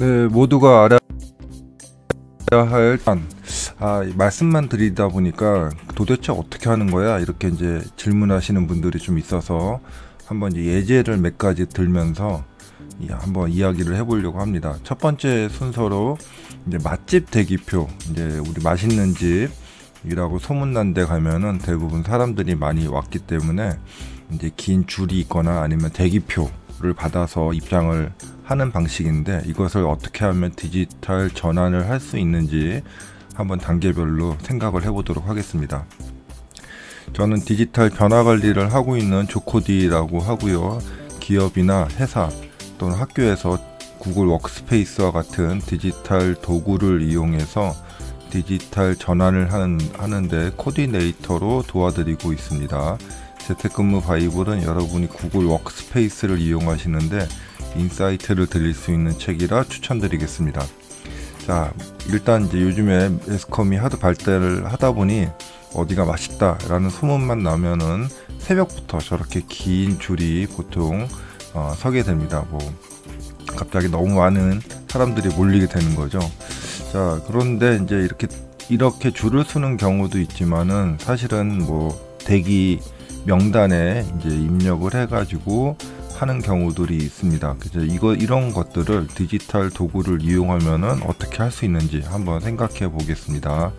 네, 모두가 알아야 할 말씀만 드리다 보니까 도대체 어떻게 하는 거야? 이렇게 이제 질문하시는 분들이 좀 있어서 한번 이제 예제를 몇 가지 들면서 한번 이야기를 해보려고 합니다. 첫 번째 순서로 이제 맛집 대기표, 이제 우리 맛있는 집이라고 소문난 데 가면은 대부분 사람들이 많이 왔기 때문에 이제 긴 줄이 있거나 아니면 대기표를 받아서 입장을 하는 방식인데, 이것을 어떻게 하면 디지털 전환을 할 수 있는지 한번 단계별로 생각을 해보도록 하겠습니다. 저는 디지털 변화 관리를 하고 있는 조코디라고 하고요. 기업이나 회사 또는 학교에서 구글 워크스페이스와 같은 디지털 도구를 이용해서 디지털 전환을 하는데 코디네이터로 도와드리고 있습니다. 재택근무 바이블은 여러분이 구글 워크스페이스를 이용하시는데 인사이트를 드릴 수 있는 책이라 추천드리겠습니다. 자, 일단 이제 요즘에 매스컴이 하도 발달을 하다 보니 어디가 맛있다라는 소문만 나면은 새벽부터 저렇게 긴 줄이 보통 서게 됩니다. 갑자기 너무 많은 사람들이 몰리게 되는 거죠. 자, 그런데 이제 이렇게 줄을 서는 경우도 있지만은 사실은 대기 명단에 이제 입력을 해가지고 하는 경우들이 있습니다. 그래서 이런 것들을 디지털 도구를 이용하면은 어떻게 할 수 있는지 한번 생각해 보겠습니다.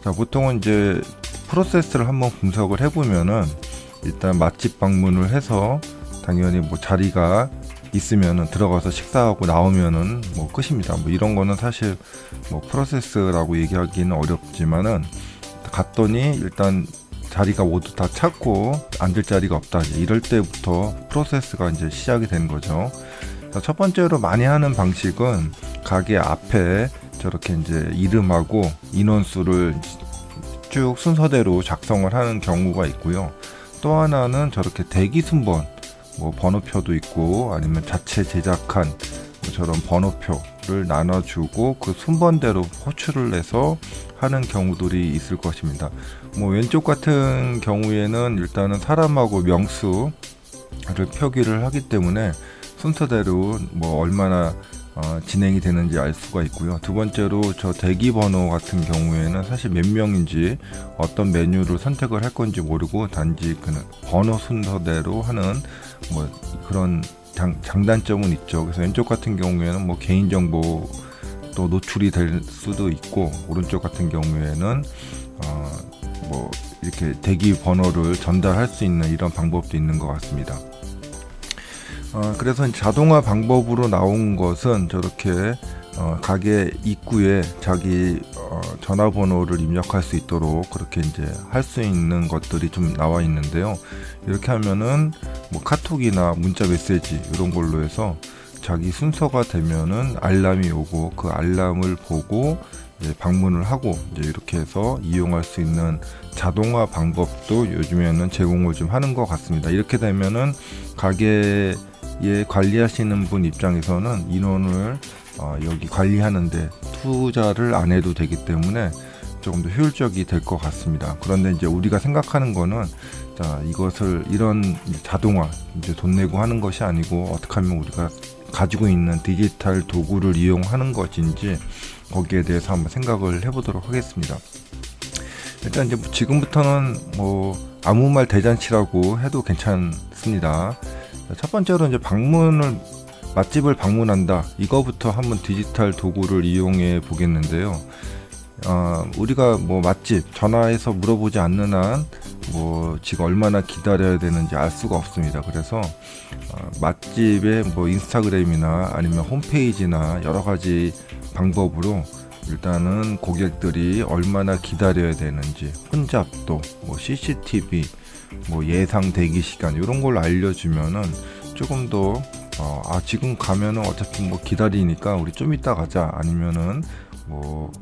자, 보통은 이제 프로세스를 한번 분석을 해보면은 일단 맛집 방문을 해서 당연히 자리가 있으면은 들어가서 식사하고 나오면은 끝입니다. 이런 거는 사실 프로세스라고 얘기하기는 어렵지만은 갔더니 일단 자리가 모두 다 찼고 앉을 자리가 없다, 이럴 때부터 프로세스가 이제 시작이 되는 거죠. 자, 첫 번째로 많이 하는 방식은 가게 앞에 저렇게 이제 이름하고 인원수를 쭉 순서대로 작성을 하는 경우가 있고요. 또 하나는 저렇게 대기 순번, 번호표도 있고 아니면 자체 제작한 저런 번호표를 나눠주고 그 순번대로 호출을 해서 하는 경우들이 있을 것입니다. 왼쪽 같은 경우에는 일단은 사람하고 명수를 표기를 하기 때문에 순서대로 얼마나 진행이 되는지 알 수가 있고요. 두 번째로 저 대기 번호 같은 경우에는 사실 몇 명인지 어떤 메뉴를 선택을 할 건지 모르고 단지 그 번호 순서대로 하는 그런 장단점은 있죠. 그래서 왼쪽 같은 경우에는 개인정보 또 노출이 될 수도 있고, 오른쪽 같은 경우에는 이렇게 대기 번호를 전달할 수 있는 이런 방법도 있는 것 같습니다. 그래서 자동화 방법으로 나온 것은 저렇게 가게 입구에 자기 전화번호를 입력할 수 있도록 그렇게 이제 할 수 있는 것들이 좀 나와 있는데요. 이렇게 하면은 카톡이나 문자 메시지 이런 걸로 해서 자기 순서가 되면은 알람이 오고 그 알람을 보고 이제 방문을 하고 이제 이렇게 해서 이용할 수 있는 자동화 방법도 요즘에는 제공을 좀 하는 것 같습니다. 이렇게 되면은 가게에 관리하시는 분 입장에서는 인원을 여기 관리하는데 투자를 안 해도 되기 때문에 조금 더 효율적이 될 것 같습니다. 그런데 이제 우리가 생각하는 거는 이런 자동화, 이제 돈 내고 하는 것이 아니고 어떻게 하면 우리가 가지고 있는 디지털 도구를 이용하는 것인지 거기에 대해서 한번 생각을 해보도록 하겠습니다. 일단 이제 지금부터는 아무 말 대잔치라고 해도 괜찮습니다. 첫 번째로 이제 맛집을 방문한다, 이거부터 한번 디지털 도구를 이용해 보겠는데요. 우리가 맛집 전화해서 물어보지 않는 한 지금 얼마나 기다려야 되는지 알 수가 없습니다. 그래서 맛집의 인스타그램이나 아니면 홈페이지나 여러 가지 방법으로 일단은 고객들이 얼마나 기다려야 되는지, 혼잡도, CCTV, 예상 대기 시간 이런 걸 알려주면은 조금 더 지금 가면은 어차피 기다리니까 우리 좀 이따 가자, 아니면은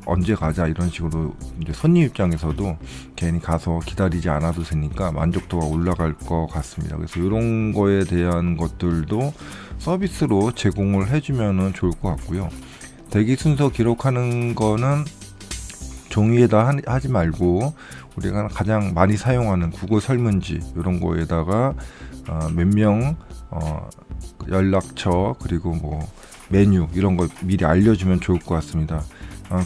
언제 가자, 이런 식으로 이제 손님 입장에서도 괜히 가서 기다리지 않아도 되니까 만족도가 올라갈 것 같습니다. 그래서 이런 거에 대한 것들도 서비스로 제공을 해주면은 좋을 것 같고요. 대기 순서 기록하는 거는 종이에다 하지 말고 우리가 가장 많이 사용하는 국어 설문지 이런 거에다가 몇 명 연락처 그리고 메뉴 이런 거 미리 알려주면 좋을 것 같습니다.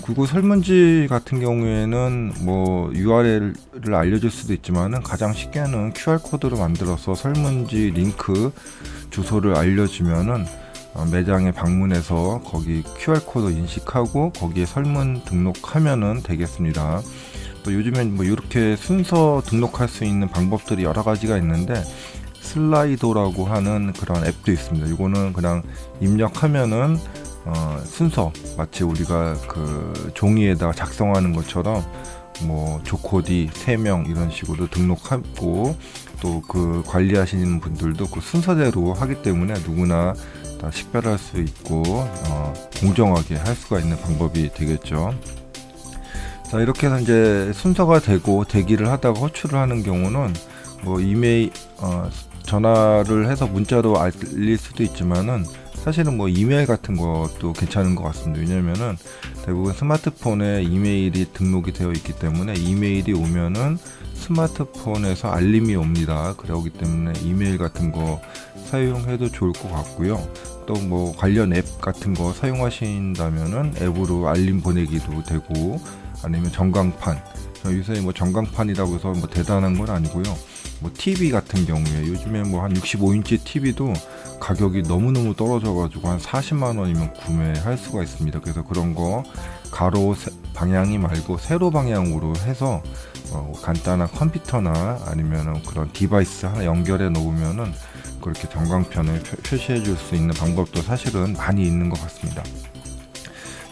그리고 설문지 같은 경우에는 뭐 URL을 알려줄 수도 있지만은 가장 쉽게는 QR 코드로 만들어서 설문지 링크 주소를 알려주면은 매장에 방문해서 거기 QR 코드 인식하고 거기에 설문 등록하면은 되겠습니다. 또 요즘엔 뭐 이렇게 순서 등록할 수 있는 방법들이 여러 가지가 있는데 슬라이도라고 하는 그런 앱도 있습니다. 이거는 그냥 입력하면은 순서 마치 우리가 그 종이에다 작성하는 것처럼 뭐 조코디 3명 이런 식으로 등록하고 또 그 관리하시는 분들도 그 순서대로 하기 때문에 누구나 다 식별할 수 있고 공정하게 할 수가 있는 방법이 되겠죠. 자, 이렇게 해서 이제 순서가 되고 대기를 하다가 호출을 하는 경우는 뭐 이메일 전화를 해서 문자로 알릴 수도 있지만은 사실은 뭐 이메일 같은 것도 괜찮은 것 같습니다. 왜냐면은 대부분 스마트폰에 이메일이 등록이 되어 있기 때문에 이메일이 오면은 스마트폰에서 알림이 옵니다. 그러기 때문에 이메일 같은 거 사용해도 좋을 것 같고요. 또 뭐 관련 앱 같은 거 사용하신다면은 앱으로 알림 보내기도 되고, 아니면 전광판, 요새 뭐 전광판이라고 해서 뭐 대단한 건 아니고요. 뭐 TV 같은 경우에 요즘에 뭐 한 65인치 TV도 가격이 너무너무 떨어져가지고 한 40만 원이면 구매할 수가 있습니다. 그래서 그런 거 가로 방향이 말고 세로 방향으로 해서 간단한 컴퓨터나 아니면은 그런 디바이스 하나 연결해 놓으면은 그렇게 전광판을 표시해 줄 수 있는 방법도 사실은 많이 있는 것 같습니다.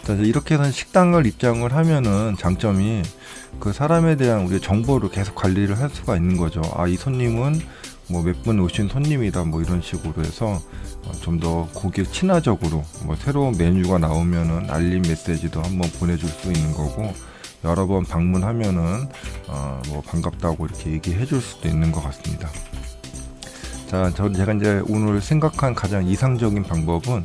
자, 이렇게 해서 식당을 입장을 하면은 장점이 그 사람에 대한 우리 정보를 계속 관리를 할 수가 있는 거죠. 이 손님은 뭐 몇 분 오신 손님이다, 뭐 이런 식으로 해서 좀 더 고객 친화적으로 뭐 새로운 메뉴가 나오면은 알림 메시지도 한번 보내줄 수 있는 거고, 여러 번 방문하면은 뭐 반갑다고 이렇게 얘기해 줄 수도 있는 것 같습니다. 자, 제가 이제 오늘 생각한 가장 이상적인 방법은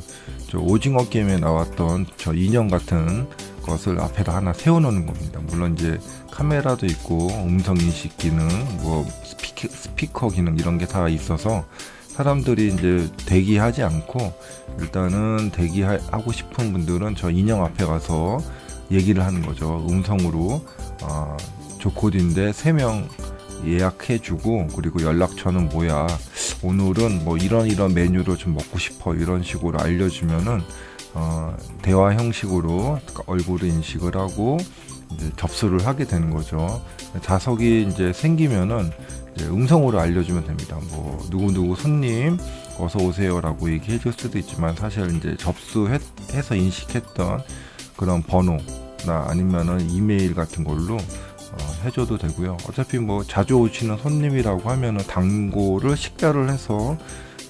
저 오징어 게임에 나왔던 저 인형 같은 것을 앞에다 하나 세워놓는 겁니다. 물론 이제 카메라도 있고 음성 인식 기능, 뭐 스피커 기능 이런 게 다 있어서 사람들이 이제 대기하지 않고 일단은 대기하고 싶은 분들은 저 인형 앞에 가서 얘기를 하는 거죠. 음성으로 조코디인데 3명 예약해주고, 그리고 연락처는 뭐야, 오늘은 뭐 이런 메뉴로 좀 먹고 싶어, 이런 식으로 알려주면은 대화 형식으로 얼굴을 인식을 하고 이제 접수를 하게 되는 거죠. 좌석이 이제 생기면은 이제 음성으로 알려주면 됩니다. 뭐 누구 손님 어서 오세요라고 얘기해 줄 수도 있지만, 사실 이제 접수해서 인식했던 그런 번호나 아니면은 이메일 같은 걸로 해줘도 되고요. 어차피 뭐 자주 오시는 손님이라고 하면은 단골을 식별을 해서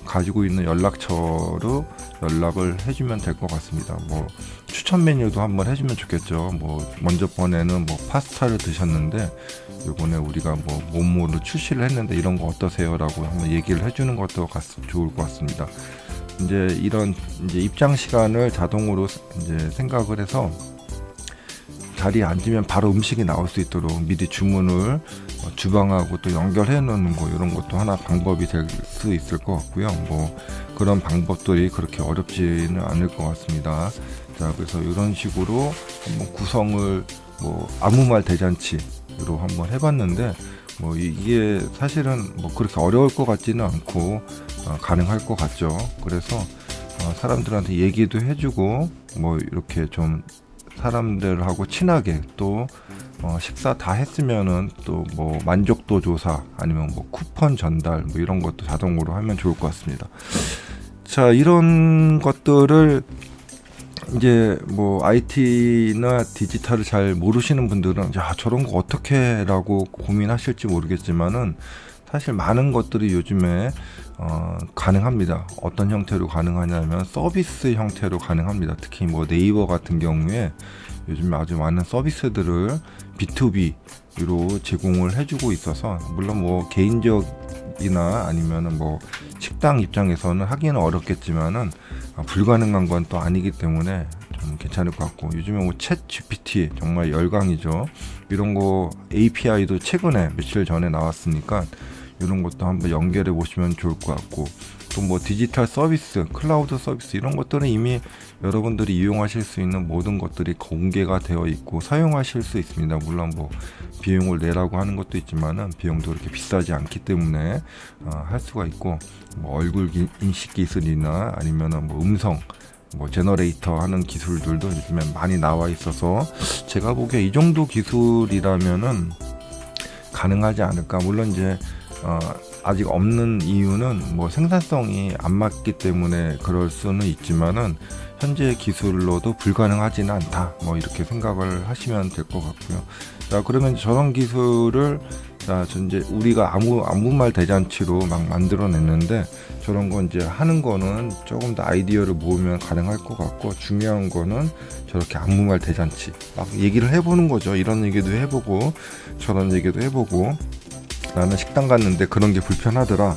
가지고 있는 연락처로 연락을 해주면 될 것 같습니다. 뭐 추천 메뉴도 한번 해주면 좋겠죠. 뭐 먼저 번에는 뭐 파스타를 드셨는데 이번에 우리가 뭐 뭐뭐를 출시를 했는데 이런 거 어떠세요라고 한번 얘기를 해주는 것도 좋을 것 같습니다. 이제 이런 이제 입장 시간을 자동으로 이제 생각을 해서 자리에 앉으면 바로 음식이 나올 수 있도록 미리 주문을 주방하고 또 연결해 놓는 거, 이런 것도 하나 방법이 될 수 있을 것 같고요. 뭐 그런 방법들이 그렇게 어렵지는 않을 것 같습니다. 자, 그래서 이런 식으로 한번 구성을 뭐 아무 말 대잔치로 한번 해봤는데, 뭐 이게 사실은 뭐 그렇게 어려울 것 같지는 않고 가능할 것 같죠. 그래서 사람들한테 얘기도 해주고 뭐 이렇게 좀 사람들하고 친하게 또 식사 다 했으면은 또 뭐 만족도 조사 아니면 뭐 쿠폰 전달 뭐 이런 것도 자동으로 하면 좋을 것 같습니다. 자, 이런 것들을 이제 뭐 IT나 디지털을 잘 모르시는 분들은 야, 저런 거 어떻게 라고 고민하실지 모르겠지만은 사실 많은 것들이 요즘에 가능합니다. 어떤 형태로 가능하냐면 서비스 형태로 가능합니다. 특히 뭐 네이버 같은 경우에 요즘 아주 많은 서비스들을 B2B로 제공을 해주고 있어서, 물론 뭐 개인적이나 아니면은 뭐 식당 입장에서는 하기는 어렵겠지만은 불가능한 건 또 아니기 때문에 좀 괜찮을 것 같고, 요즘에 뭐 챗 GPT 정말 열광이죠. 이런 거 API도 최근에 며칠 전에 나왔으니까 이런 것도 한번 연결해 보시면 좋을 것 같고, 또 뭐 디지털 서비스, 클라우드 서비스 이런 것들은 이미 여러분들이 이용하실 수 있는 모든 것들이 공개가 되어 있고 사용하실 수 있습니다. 물론 뭐 비용을 내라고 하는 것도 있지만은 비용도 그렇게 비싸지 않기 때문에 할 수가 있고, 뭐 얼굴 인식 기술이나 아니면은 뭐 음성 뭐 제너레이터 하는 기술들도 요즘에 많이 나와 있어서 제가 보기에 이 정도 기술이라면은 가능하지 않을까. 물론 이제 아직 없는 이유는 뭐 생산성이 안 맞기 때문에 그럴 수는 있지만은 현재 기술로도 불가능하지는 않다, 뭐 이렇게 생각을 하시면 될 것 같고요. 자, 그러면 저런 기술을 이제 우리가 아무 말 대잔치로 막 만들어냈는데, 저런 건 이제 하는 거는 조금 더 아이디어를 모으면 가능할 것 같고, 중요한 거는 저렇게 아무 말 대잔치 막 얘기를 해보는 거죠. 이런 얘기도 해보고 저런 얘기도 해보고, 나는 식당 갔는데 그런 게 불편하더라,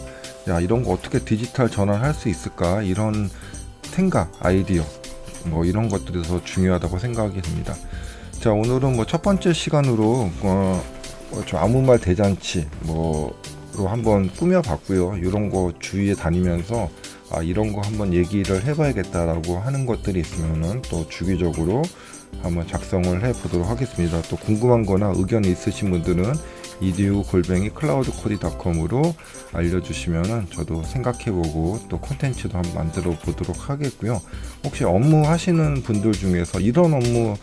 야 이런 거 어떻게 디지털 전환할 수 있을까, 이런 생각, 아이디어 뭐 이런 것들이 더 중요하다고 생각이 됩니다. 자, 오늘은 뭐 첫 번째 시간으로 저 아무 말 대잔치 뭐로 한번 꾸며봤고요. 이런 거 주위에 다니면서 이런 거 한번 얘기를 해봐야겠다라고 하는 것들이 있으면은 또 주기적으로 한번 작성을 해보도록 하겠습니다. 또 궁금한 거나 의견이 있으신 분들은 edu@cloudcoding.com으로 알려주시면은 저도 생각해보고 또 콘텐츠도 한번 만들어 보도록 하겠고요. 혹시 업무 하시는 분들 중에서 이런 업무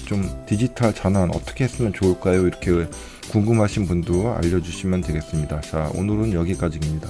좀 디지털 전환 어떻게 했으면 좋을까요? 이렇게 궁금하신 분도 알려주시면 되겠습니다. 자, 오늘은 여기까지입니다.